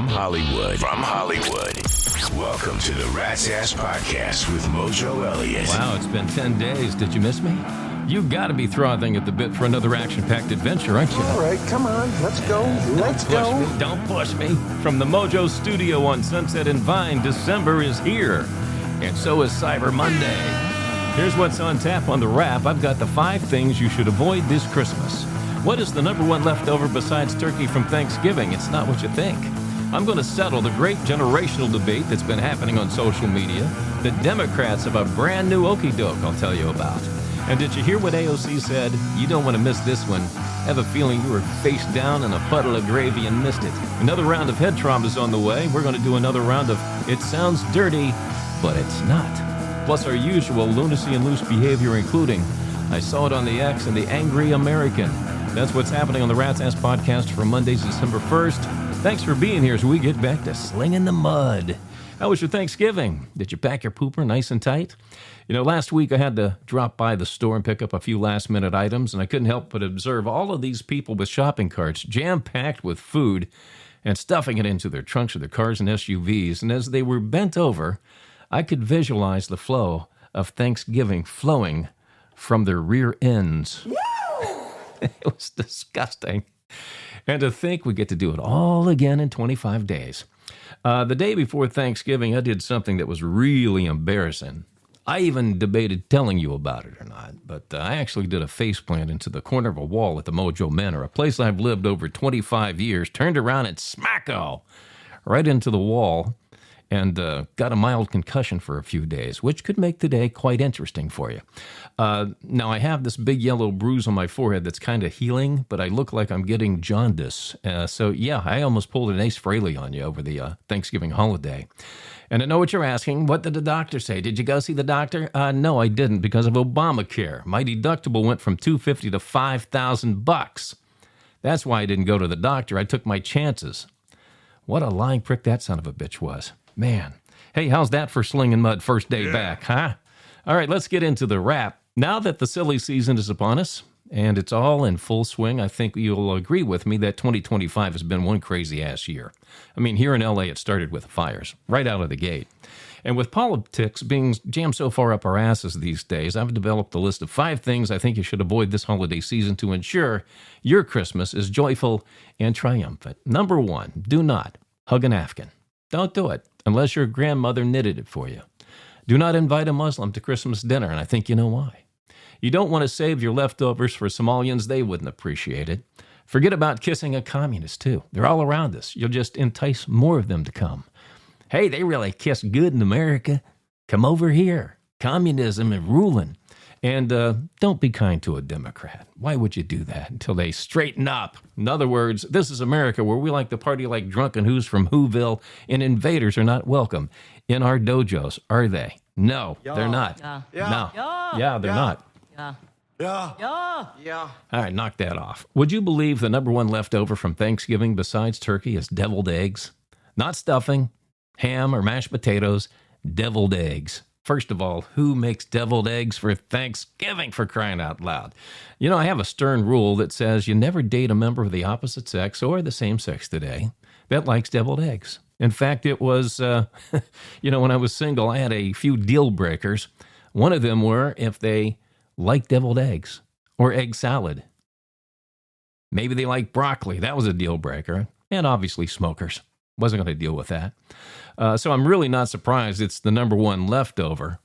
From Hollywood. Welcome to the Rat's Ass Podcast with Mojo Elliott. Wow, it's been 10 days. Did you miss me? You've got to be frothing at the bit for another action-packed adventure, aren't you? All right, come on, let's go. Don't push me. From the Mojo Studio on Sunset and Vine, December is here. And so is Cyber Monday. Here's what's on tap on the wrap. I've got the 5 things you should avoid this Christmas. What is the number one leftover besides turkey from Thanksgiving? It's not what you think. I'm going to settle the great generational debate that's been happening on social media. The Democrats have a brand new okey-doke I'll tell you about. And did you hear what AOC said? You don't want to miss this one. I have a feeling you were face down in a puddle of gravy and missed it. Another round of head trauma is on the way. We're going to do another round of It Sounds Dirty, but it's not. Plus our usual lunacy and loose behavior, including I saw it on the X and the Angry American. That's what's happening on the Rat's Ass Podcast for Monday, December 1st. Thanks for being here as we get back to slinging the mud. How was your Thanksgiving? Did you pack your pooper nice and tight? You know, last week I had to drop by the store and pick up a few last-minute items, and I couldn't help but observe all of these people with shopping carts jam-packed with food and stuffing it into their trunks of their cars and SUVs. And as they were bent over, I could visualize the flow of Thanksgiving flowing from their rear ends. It was disgusting. And to think we get to do it all again in 25 days. The day before Thanksgiving, I did something that was really embarrassing. I even debated telling you about it or not, but I actually did a faceplant into the corner of a wall at the Mojo Manor, a place I've lived over 25 years, turned around and smacko right into the wall, and got a mild concussion for a few days, which could make the day quite interesting for you. Now, I have this big yellow bruise on my forehead that's kind of healing, but I look like I'm getting jaundice. So, yeah, I almost pulled an Ace Frehley on you over the Thanksgiving holiday. And I know what you're asking. What did the doctor say? Did you go see the doctor? No, I didn't because of Obamacare. My deductible went from $250 to $5,000. That's why I didn't go to the doctor. I took my chances. What a lying prick that son of a bitch was. Man. Hey, how's that for slinging mud first day back, huh? All right, let's get into the wrap. Now that the silly season is upon us, and it's all in full swing, I think you'll agree with me that 2025 has been one crazy-ass year. I mean, here in L.A., it started with fires, right out of the gate. And with politics being jammed so far up our asses these days, I've developed a list of 5 things I think you should avoid this holiday season to ensure your Christmas is joyful and triumphant. Number 1, do not hug an Afghan. Don't do it unless your grandmother knitted it for you. Do not invite a Muslim to Christmas dinner, and I think you know why. You don't want to save your leftovers for Somalians. They wouldn't appreciate it. Forget about kissing a communist, too. They're all around us. You'll just entice more of them to come. Hey, they really kiss good in America. Come over here. Communism and ruling. And don't be kind to a Democrat. Why would you do that until they straighten up? In other words, this is America where we like to party like drunken who's from Whoville, and invaders are not welcome in our dojos, are they? No, they're not. No. Yeah, they're not. Yeah. All right, knock that off. Would you believe the number one leftover from Thanksgiving besides turkey is deviled eggs? Not stuffing, ham, or mashed potatoes, deviled eggs. First of all, who makes deviled eggs for Thanksgiving, for crying out loud? You know, I have a stern rule that says you never date a member of the opposite sex or the same sex today that likes deviled eggs. In fact, it was, when I was single, I had a few deal breakers. One of them were if they like deviled eggs or egg salad. Maybe they like broccoli. That was a deal breaker. And obviously smokers. Wasn't going to deal with that. So I'm really not surprised it's the number one leftover,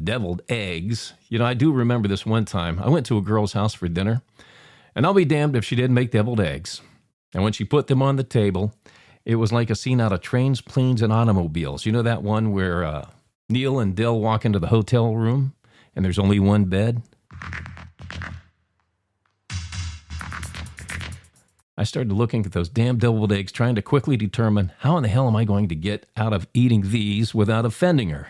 deviled eggs. You know, I do remember this one time. I went to a girl's house for dinner, and I'll be damned if she didn't make deviled eggs. And when she put them on the table, it was like a scene out of Trains, Planes, and Automobiles. You know that one where Neil and Dell walk into the hotel room, and there's only one bed? I started looking at those damn deviled eggs, trying to quickly determine how in the hell am I going to get out of eating these without offending her.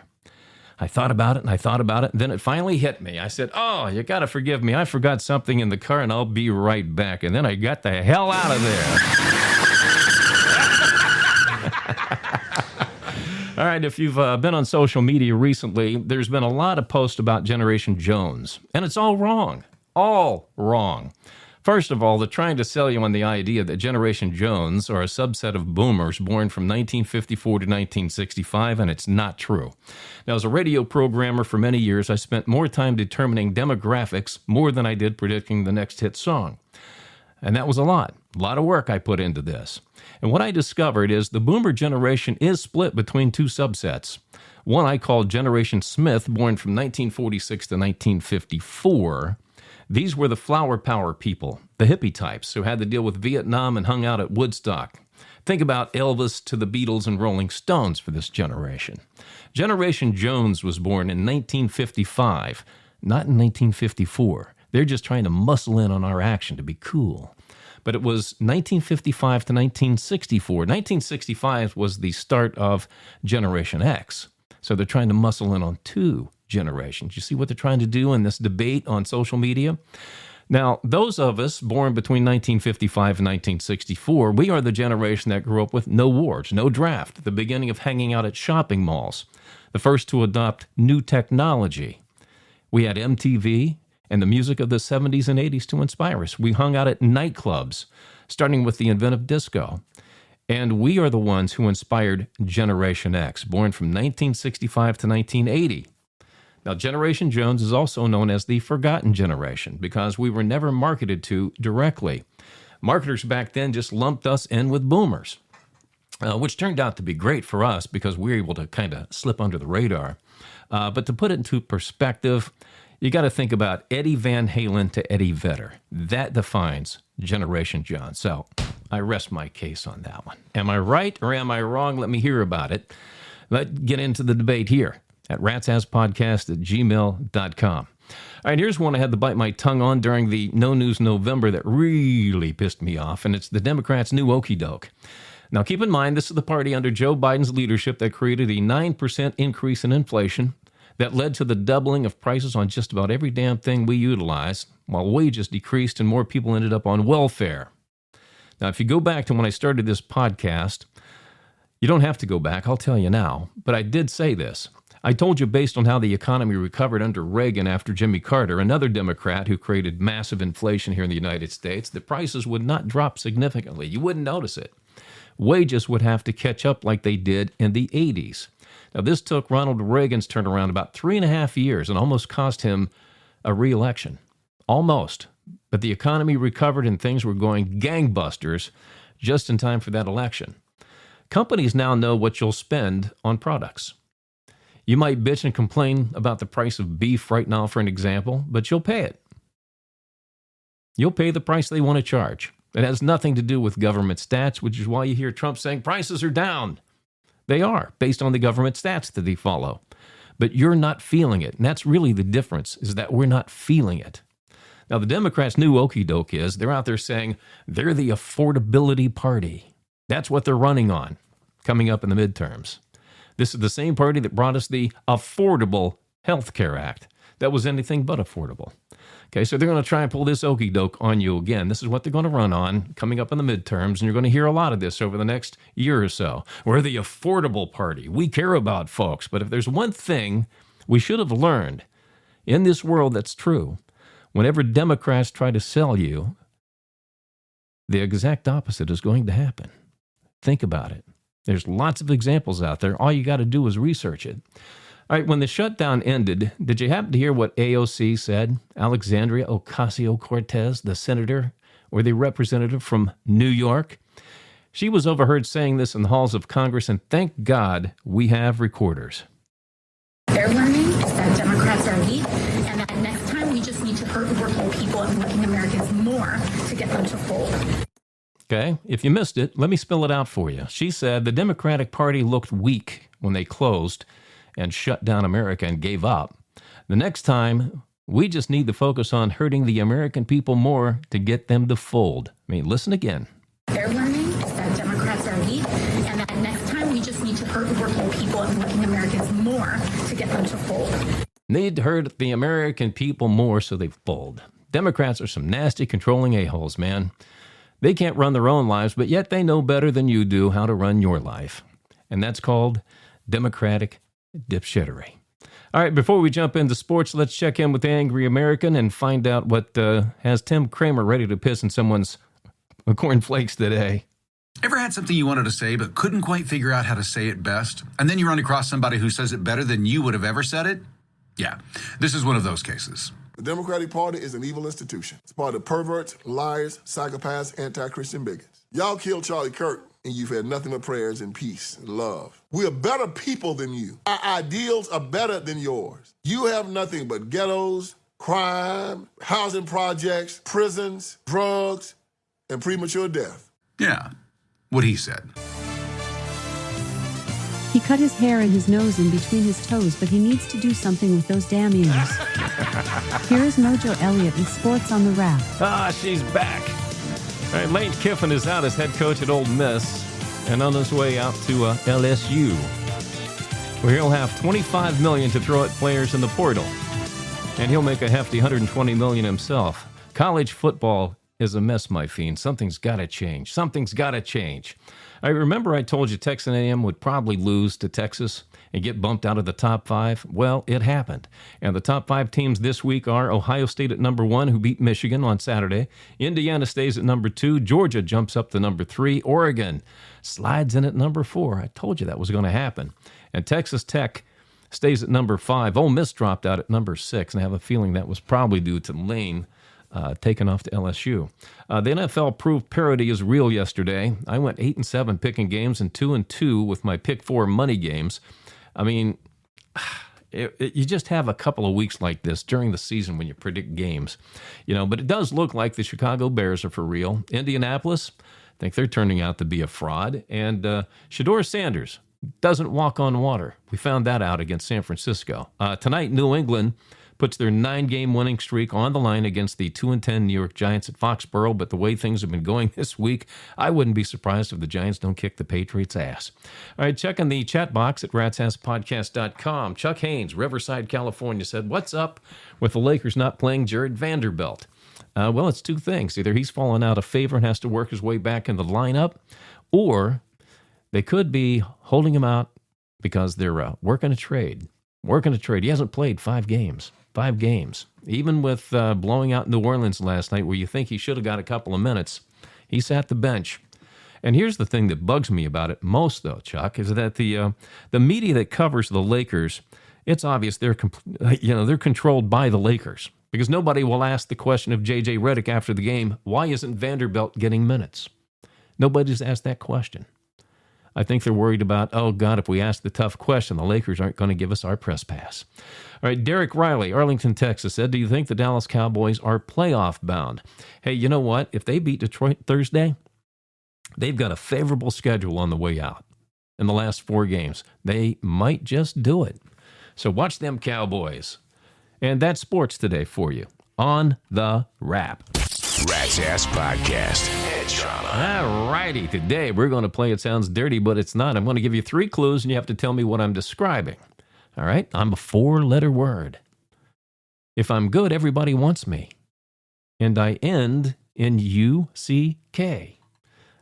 I thought about it, and then it finally hit me. I said, oh, you got to forgive me. I forgot something in the car, and I'll be right back. And then I got the hell out of there. All right, if you've been on social media recently, there's been a lot of posts about Generation Jones, and it's all wrong. All wrong. First of all, they're trying to sell you on the idea that Generation Jones are a subset of boomers born from 1954 to 1965, and it's not true. Now, as a radio programmer for many years, I spent more time determining demographics more than I did predicting the next hit song. And that was a lot of work I put into this. And what I discovered is the boomer generation is split between two subsets. One I call Generation Smith, born from 1946 to 1954. These were the flower power people, the hippie types who had to deal with Vietnam and hung out at Woodstock. Think about Elvis to the Beatles and Rolling Stones for this generation. Generation Jones was born in 1955, not in 1954. They're just trying to muscle in on our action to be cool. But it was 1955 to 1964. 1965 was the start of Generation X. So they're trying to muscle in on two generations. You see what they're trying to do in this debate on social media? Now, those of us born between 1955 and 1964, we are the generation that grew up with no wars, no draft, the beginning of hanging out at shopping malls, the first to adopt new technology. We had MTV and the music of the 70s and 80s to inspire us. We hung out at nightclubs, starting with the inventive disco. And we are the ones who inspired Generation X, born from 1965 to 1980. Now, Generation Jones is also known as the forgotten generation because we were never marketed to directly. Marketers back then just lumped us in with boomers, which turned out to be great for us because we were able to kind of slip under the radar. But to put it into perspective, you got to think about Eddie Van Halen to Eddie Vedder. That defines Generation Jones. So I rest my case on that one. Am I right or am I wrong? Let me hear about it. Let's get into the debate here at ratsasspodcast@gmail.com. All right, here's one I had to bite my tongue on during the No News November that really pissed me off, and it's the Democrats' new okie doke. Now, keep in mind, this is the party under Joe Biden's leadership that created a 9% increase in inflation that led to the doubling of prices on just about every damn thing we utilize, while wages decreased and more people ended up on welfare. Now, if you go back to when I started this podcast, you don't have to go back, I'll tell you now, but I did say this. I told you based on how the economy recovered under Reagan after Jimmy Carter, another Democrat who created massive inflation here in the United States, the prices would not drop significantly. You wouldn't notice it. Wages would have to catch up like they did in the 80s. Now, this took Ronald Reagan's turnaround about 3.5 years and almost cost him a re-election. Almost. But the economy recovered and things were going gangbusters just in time for that election. Companies now know what you'll spend on products. You might bitch and complain about the price of beef right now, for an example, but you'll pay it. You'll pay the price they want to charge. It has nothing to do with government stats, which is why you hear Trump saying prices are down. They are, based on the government stats that they follow. But you're not feeling it, and that's really the difference, is that we're not feeling it. Now, the Democrats' new okie doke is they're out there saying they're the affordability party. That's what they're running on coming up in the midterms. This is the same party that brought us the Affordable Health Care Act. That was anything but affordable. Okay, so they're going to try and pull this okie doke on you again. This is what they're going to run on coming up in the midterms, and you're going to hear a lot of this over the next year or so. We're the affordable party. We care about folks. But if there's one thing we should have learned in this world that's true, whenever Democrats try to sell you, the exact opposite is going to happen. Think about it. There's lots of examples out there. All you got to do is research it. All right, when the shutdown ended, did you happen to hear what AOC said? Alexandria Ocasio-Cortez, the senator or the representative from New York? She was overheard saying this in the halls of Congress, and thank God we have recorders. They're learning is that Democrats are weak, and that next time we just need to hurt working people and working Americans more to get them to fold. Okay, if you missed it, let me spell it out for you. She said the Democratic Party looked weak when they closed and shut down America and gave up. The next time, we just need to focus on hurting the American people more to get them to fold. I mean, listen again. They're learning is that Democrats are weak, and that next time we just need to hurt working people and working Americans more to get them to fold. Need to hurt the American people more so they fold. Democrats are some nasty, controlling a-holes, man. They can't run their own lives, but yet they know better than you do how to run your life. And that's called Democratic dipshittery. All right, before we jump into sports, let's check in with the Angry American and find out what has Tim Kramer ready to piss in someone's cornflakes today. Ever had something you wanted to say but couldn't quite figure out how to say it best? And then you run across somebody who says it better than you would have ever said it? Yeah, this is one of those cases. The Democratic Party is an evil institution. It's part of perverts, liars, psychopaths, anti-Christian bigots. Y'all killed Charlie Kirk, and you've had nothing but prayers and peace and love. We are better people than you. Our ideals are better than yours. You have nothing but ghettos, crime, housing projects, prisons, drugs, and premature death. Yeah, what he said. He cut his hair and his nose in between his toes, but he needs to do something with those damn ears. Here's Mojo Elliott with sports on the Wrap. She's back. All right, Lane Kiffin is out as head coach at Ole Miss and on his way out to LSU, where he'll have $25 million to throw at players in the portal, and he'll make a hefty $120 million himself. College football is a mess, my fiend. Something's got to change. Something's got to change. I remember I told you Texas A&M would probably lose to Texas and get bumped out of the top 5. Well, it happened. And the top 5 teams this week are Ohio State at number 1, who beat Michigan on Saturday. Indiana stays at number 2. Georgia jumps up to number 3. Oregon slides in at number 4. I told you that was going to happen. And Texas Tech stays at number 5. Ole Miss dropped out at number 6, and I have a feeling that was probably due to Lane taken off to LSU. The NFL proved parity is real yesterday. I went 8-7 picking games and 2-2 with my pick 4 money games. I mean, you just have a couple of weeks like this during the season when you predict games, but it does look like the Chicago Bears are for real. Indianapolis, I think they're turning out to be a fraud. And Shedeur Sanders doesn't walk on water. We found that out against San Francisco. Tonight, New England puts their 9-game winning streak on the line against the 2-10 New York Giants at Foxborough. But the way things have been going this week, I wouldn't be surprised if the Giants don't kick the Patriots' ass. All right, checking the chat box at ratsasspodcast.com. Chuck Haynes, Riverside, California, said, "What's up with the Lakers not playing Jared Vanderbilt?" Well, it's two things. Either he's fallen out of favor and has to work his way back in the lineup, or they could be holding him out because they're working a trade. He hasn't played 5 games. 5 games. Even with blowing out New Orleans last night, where you think he should have got a couple of minutes, he sat the bench. And here's the thing that bugs me about it most, though, Chuck, is that the media that covers the Lakers, it's obvious they're controlled by the Lakers, because nobody will ask the question of J.J. Redick after the game, why isn't Vanderbilt getting minutes? Nobody's asked that question. I think they're worried about, oh, God, if we ask the tough question, the Lakers aren't going to give us our press pass. All right, Derek Riley, Arlington, Texas, said, "Do you think the Dallas Cowboys are playoff bound?" Hey, you know what? If they beat Detroit Thursday, they've got a favorable schedule on the way out. In the last 4 games, they might just do it. So watch them Cowboys. And that's sports today for you on The Wrap. Rat's Ass Podcast. Head trauma. All righty, today we're going to play It Sounds Dirty, but It's Not. I'm going to give you 3 clues, and you have to tell me what I'm describing. All right? I'm a 4-letter word. If I'm good, everybody wants me. And I end in U-C-K.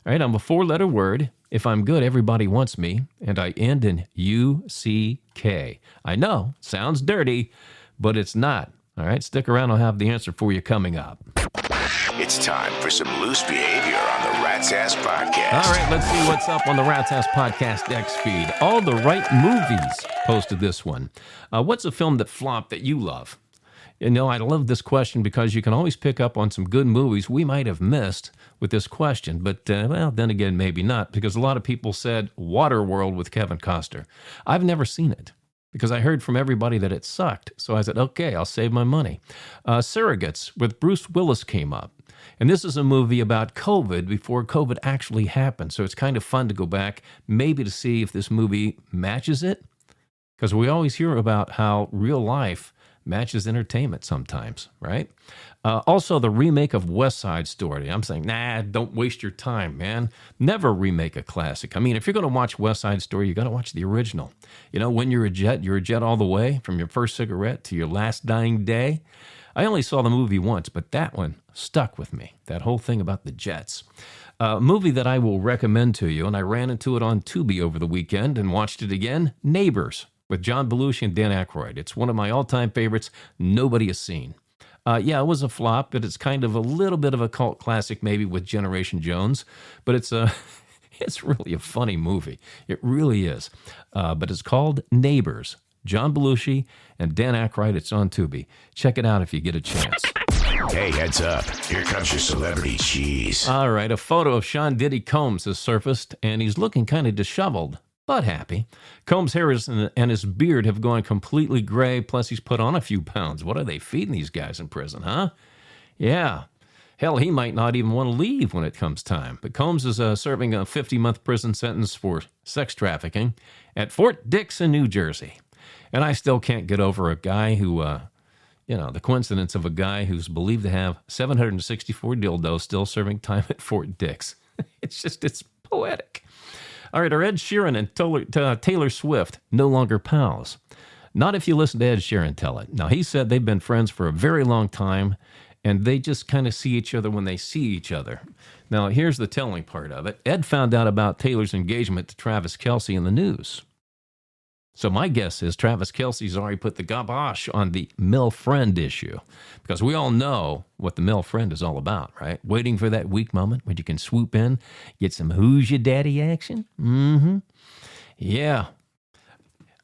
All right? I'm a 4-letter word. If I'm good, everybody wants me. And I end in U-C-K. I know, sounds dirty, but it's not. All right? Stick around. I'll have the answer for you coming up. It's time for some loose behavior on the Rat's Ass Podcast. All right, let's see what's up on the Rat's Ass Podcast X feed. All the Right Movies posted this one. What's a film that flopped that you love? I love this question because you can always pick up on some good movies we might have missed with this question. But, then again, maybe not, because a lot of people said Waterworld with Kevin Costner. I've never seen it, because I heard from everybody that it sucked. So I said, okay, I'll save my money. Surrogates with Bruce Willis came up. And this is a movie about COVID before COVID actually happened. So it's kind of fun to go back, maybe to see if this movie matches it. Because we always hear about how real life matches entertainment sometimes, right? Also, the remake of West Side Story. I'm saying, don't waste your time, man. Never remake a classic. I mean, if you're going to watch West Side Story, you got to watch the original. When you're a jet all the way, from your first cigarette to your last dying day. I only saw the movie once, but that one stuck with me, that whole thing about the jets. A movie that I will recommend to you, and I ran into it on Tubi over the weekend and watched it again, Neighbors with John Belushi and Dan Aykroyd. It's one of my all-time favorites nobody has seen. Yeah, it was a flop, but it's kind of a little bit of a cult classic maybe with Generation Jones, but it's really a funny movie. It really is. But it's called Neighbors. John Belushi and Dan Aykroyd. It's on Tubi. Check it out if you get a chance. Hey, heads up. Here comes your celebrity cheese. All right, a photo of Sean Diddy Combs has surfaced, and he's looking kind of disheveled, but happy. Combs' hair and his beard have gone completely gray, plus he's put on a few pounds. What are they feeding these guys in prison, huh? Yeah. Hell, he might not even want to leave when it comes time. But Combs is serving a 50-month prison sentence for sex trafficking at Fort Dix in New Jersey. And I still can't get over a guy who, the coincidence of a guy who's believed to have 764 dildos still serving time at Fort Dix. It's poetic. All right, are Ed Sheeran and Taylor Swift no longer pals? Not if you listen to Ed Sheeran tell it. Now, he said they've been friends for a very long time, and they just kind of see each other when they see each other. Now, here's the telling part of it. Ed found out about Taylor's engagement to Travis Kelce in the news. So my guess is Travis Kelce's already put the kibosh on the male friend issue, because we all know what the male friend is all about, right? Waiting for that weak moment when you can swoop in, get some who's your daddy action. Mm-hmm. Yeah.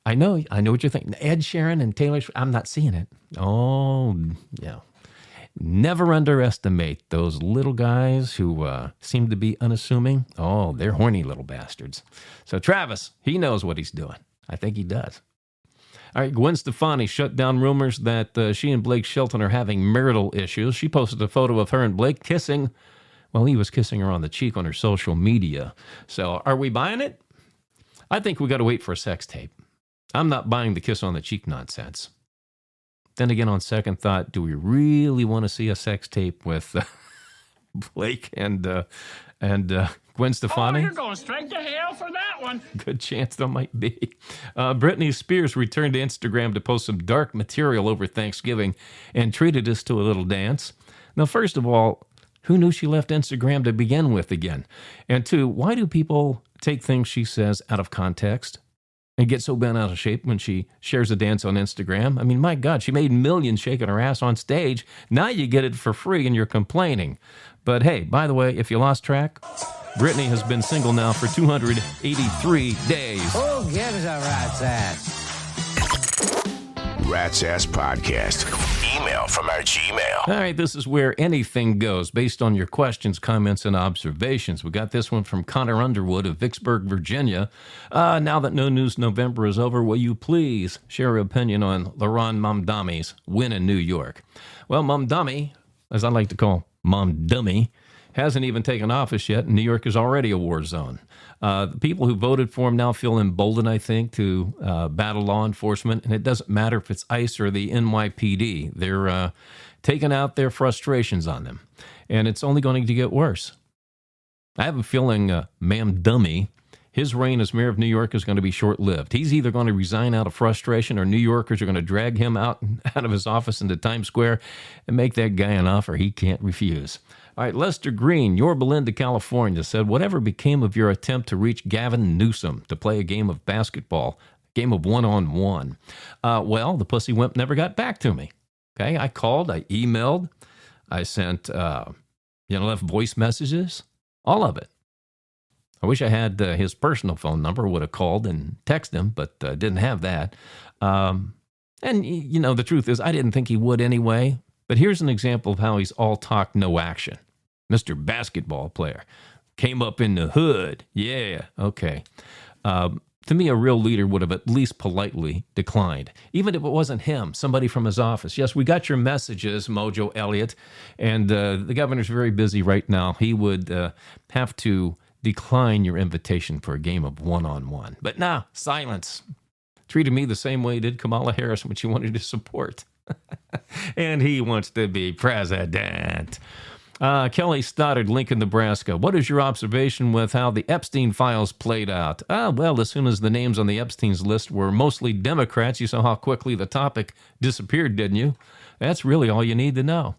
I know what you're thinking. Ed Sheeran and Taylor Swift, I'm not seeing it. Oh, yeah. Never underestimate those little guys who seem to be unassuming. Oh, they're horny little bastards. So Travis, he knows what he's doing. I think he does. All right, Gwen Stefani shut down rumors that she and Blake Shelton are having marital issues. She posted a photo of her and Blake kissing. Well, he was kissing her on the cheek on her social media. So are we buying it? I think we got to wait for a sex tape. I'm not buying the kiss on the cheek nonsense. Then again, on second thought, do we really want to see a sex tape with Blake and Gwen Stefani? Oh, you're going straight to hell for that one. Good chance there might be. Britney Spears returned to Instagram to post some dark material over Thanksgiving and treated us to a little dance. Now, first of all, who knew she left Instagram to begin with again? And two, why do people take things she says out of context and get so bent out of shape when she shares a dance on Instagram? I mean, my God, she made millions shaking her ass on stage. Now you get it for free and you're complaining. But hey, by the way, if you lost track, Britney has been single now for 283 days. Who gives a rat's ass? Rat's Ass Podcast. Email from our Gmail. All right, this is where anything goes based on your questions, comments, and observations. We got this one from Connor Underwood of Vicksburg, Virginia. Now that No News November is over, will you please share your opinion on Laron Mamdami's win in New York? Well, Mamdami, as I like to call Mom Dummy, hasn't even taken office yet, and New York is already a war zone. The people who voted for him now feel emboldened, I think, to battle law enforcement, and it doesn't matter if it's ICE or the NYPD. They're taking out their frustrations on them, and it's only going to get worse. I have a feeling Ma'am Dummy, his reign as mayor of New York is going to be short-lived. He's either going to resign out of frustration or New Yorkers are going to drag him out of his office into Times Square and make that guy an offer he can't refuse. All right, Lester Green, Yorba Linda, California, said, whatever became of your attempt to reach Gavin Newsom to play a game of basketball, game of one-on-one? Well, the pussy wimp never got back to me. Okay, I called, I emailed, I sent, left voice messages, all of it. I wish I had his personal phone number, would have called and texted him, but didn't have that. And, the truth is, I didn't think he would anyway. But here's an example of how he's all talk, no action. Mr. Basketball player came up in the hood. Yeah, okay. To me, a real leader would have at least politely declined, even if it wasn't him, somebody from his office. Yes, we got your messages, Mojo Elliott, and the governor's very busy right now. He would have to decline your invitation for a game of one-on-one. But nah, silence. Treated me the same way he did Kamala Harris when she wanted to support. And he wants to be president. Kelly Stoddard, Lincoln, Nebraska. What is your observation with how the Epstein files played out? Well, as soon as the names on the Epstein's list were mostly Democrats, you saw how quickly the topic disappeared, didn't you? That's really all you need to know.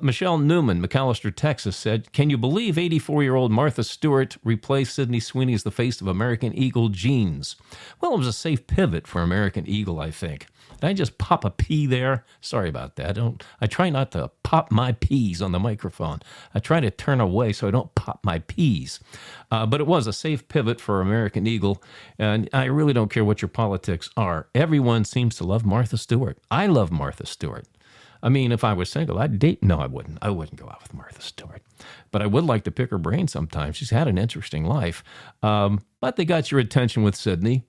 Michelle Newman, McAllister, Texas, said, can you believe 84-year-old Martha Stewart replaced Sydney Sweeney as the face of American Eagle jeans? Well, it was a safe pivot for American Eagle, I think. Did I just pop a P there? Sorry about that. I try not to pop my P's on the microphone. I try to turn away so I don't pop my P's. But it was a safe pivot for American Eagle, and I really don't care what your politics are. Everyone seems to love Martha Stewart. I love Martha Stewart. I mean, if I was single, I'd date. No, I wouldn't. I wouldn't go out with Martha Stewart. But I would like to pick her brain sometime. She's had an interesting life. But they got your attention with Sydney.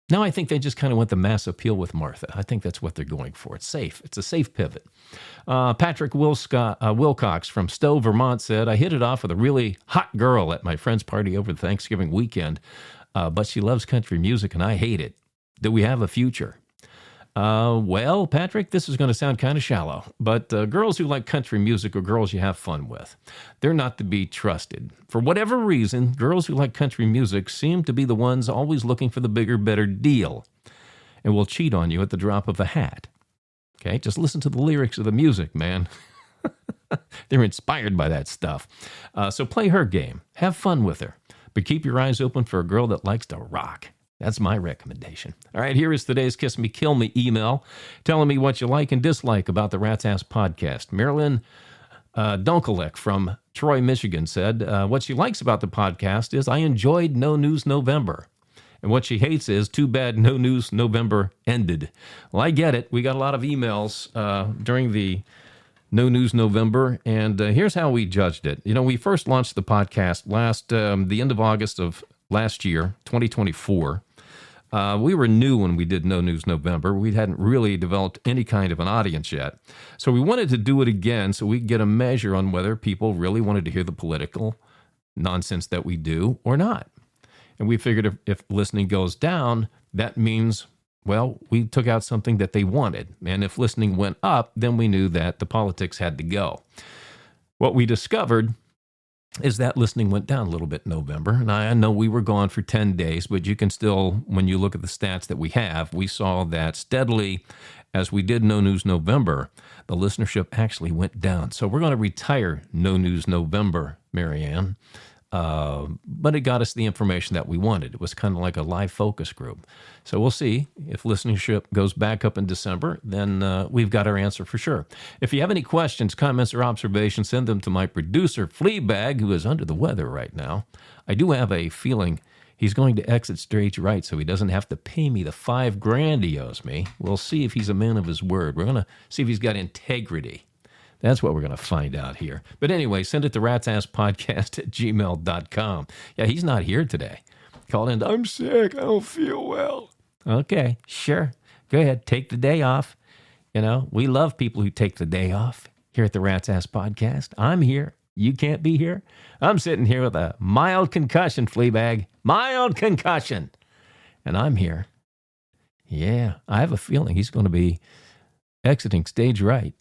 Now I think they just kind of want the mass appeal with Martha. I think that's what they're going for. It's safe. It's a safe pivot. Patrick Wilcox from Stowe, Vermont said, I hit it off with a really hot girl at my friend's party over the Thanksgiving weekend, but she loves country music and I hate it. Do we have a future? Well, Patrick, this is going to sound kind of shallow, but girls who like country music are girls you have fun with. They're not to be trusted. For whatever reason, girls who like country music seem to be the ones always looking for the bigger, better deal and will cheat on you at the drop of a hat. Okay, just listen to the lyrics of the music, man. They're inspired by that stuff. So play her game. Have fun with her, but keep your eyes open for a girl that likes to rock. That's my recommendation. All right, here is today's Kiss Me, Kill Me email telling me what you like and dislike about the Rat's Ass podcast. Marilyn Donkelek from Troy, Michigan said, what she likes about the podcast is I enjoyed No News November. And what she hates is too bad No News November ended. Well, I get it. We got a lot of emails during the No News November, and here's how we judged it. You know, we first launched the podcast the end of August of last year, 2024. We were new when we did No News November. We hadn't really developed any kind of an audience yet. So we wanted to do it again so we could get a measure on whether people really wanted to hear the political nonsense that we do or not. And we figured if listening goes down, that means, well, we took out something that they wanted. And if listening went up, then we knew that the politics had to go. What we discovered is that listening went down a little bit in November. And I know we were gone for 10 days, but you can still, when you look at the stats that we have, we saw that steadily as we did No News November, the listenership actually went down. So we're going to retire No News November, Marianne. But it got us the information that we wanted. It was kind of like a live focus group. So we'll see if listenership goes back up in December, then we've got our answer for sure. If you have any questions, comments, or observations, send them to my producer, Fleabag, who is under the weather right now. I do have a feeling he's going to exit stage right so he doesn't have to pay me the $5,000 he owes me. We'll see if he's a man of his word. We're going to see if he's got integrity. That's what we're going to find out here. But anyway, send it to ratsasspodcast@gmail.com. Yeah, he's not here today. Called in, I'm sick, I don't feel well. Okay, sure. Go ahead, take the day off. You know, we love people who take the day off here at the Rat's Ass Podcast. I'm here. You can't be here. I'm sitting here with a mild concussion, Fleabag. Mild concussion. And I'm here. Yeah, I have a feeling he's going to be exiting stage right.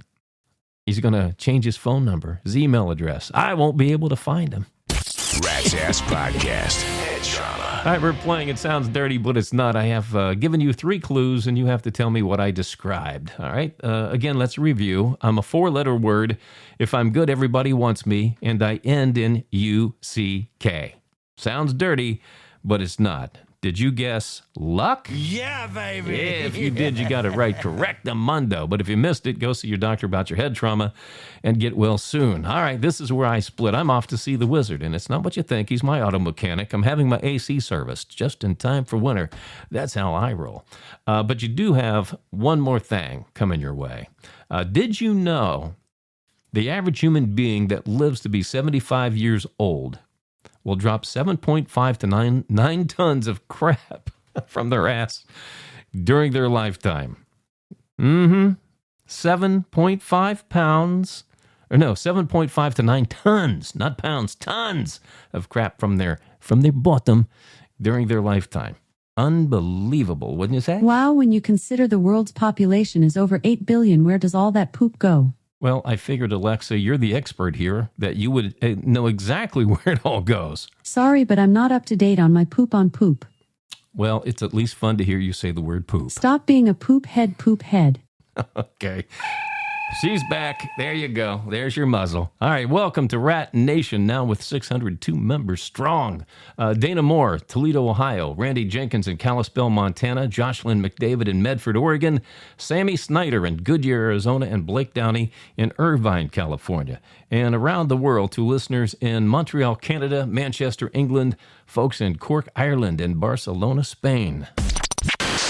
He's going to change his phone number, his email address. I won't be able to find him. Rat's Ass Podcast. Head trauma. All right, we're playing It Sounds Dirty, but It's Not. I have given you 3 clues, and you have to tell me what I described. All right? Again, let's review. I'm a 4-letter word. If I'm good, everybody wants me, and I end in U-C-K. Sounds dirty, but it's not. Did you guess luck? Yeah, baby. Yeah, if you did, you got it right. Correctamundo. But if you missed it, go see your doctor about your head trauma and get well soon. All right, this is where I split. I'm off to see the wizard, and it's not what you think. He's my auto mechanic. I'm having my AC serviced just in time for winter. That's how I roll. But you do have one more thing coming your way. Did you know the average human being that lives to be 75 years old will drop 7.5 to 9 tons of crap from their ass during their lifetime? 7.5 pounds, or no, 7.5 to 9 tons, not pounds, tons of crap from their bottom during their lifetime. Unbelievable, wouldn't you say? Wow, when you consider the world's population is over 8 billion, where does all that poop go? Well, I figured, Alexa, you're the expert here, that you would know exactly where it all goes. Sorry, but I'm not up to date on my poop on poop. Well, it's at least fun to hear you say the word poop. Stop being a poop head, poop head. Okay. She's back. There you go. There's your muzzle. All right, welcome to Rat Nation, now with 602 members strong. Dana Moore, Toledo, Ohio. Randy Jenkins in Kalispell, Montana. Jocelyn McDavid in Medford, Oregon. Sammy Snyder in Goodyear, Arizona. And Blake Downey in Irvine, California. And around the world to listeners in Montreal, Canada, Manchester, England, folks in Cork, Ireland, and Barcelona, Spain.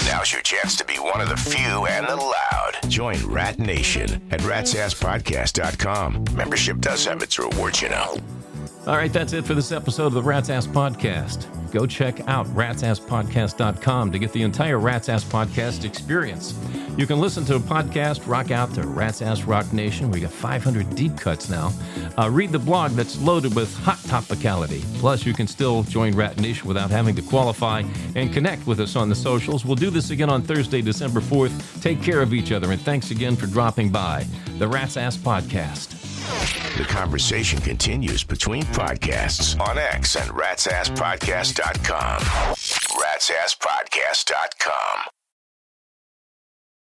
Now's your chance to be one of the few and the loud. Join Rat Nation at ratsasspodcast.com. Membership does have its rewards, you know. All right, that's it for this episode of the Rat's Ass Podcast. Go check out ratsasspodcast.com to get the entire Rat's Ass Podcast experience. You can listen to a podcast, rock out to Rat's Ass Rock Nation. We got 500 deep cuts now. Read the blog that's loaded with hot topicality. Plus, you can still join Rat Nation without having to qualify and connect with us on the socials. We'll do this again on Thursday, December 4th. Take care of each other, and thanks again for dropping by. The Rat's Ass Podcast. The conversation continues between podcasts on X and ratsasspodcast.com. ratsasspodcast.com.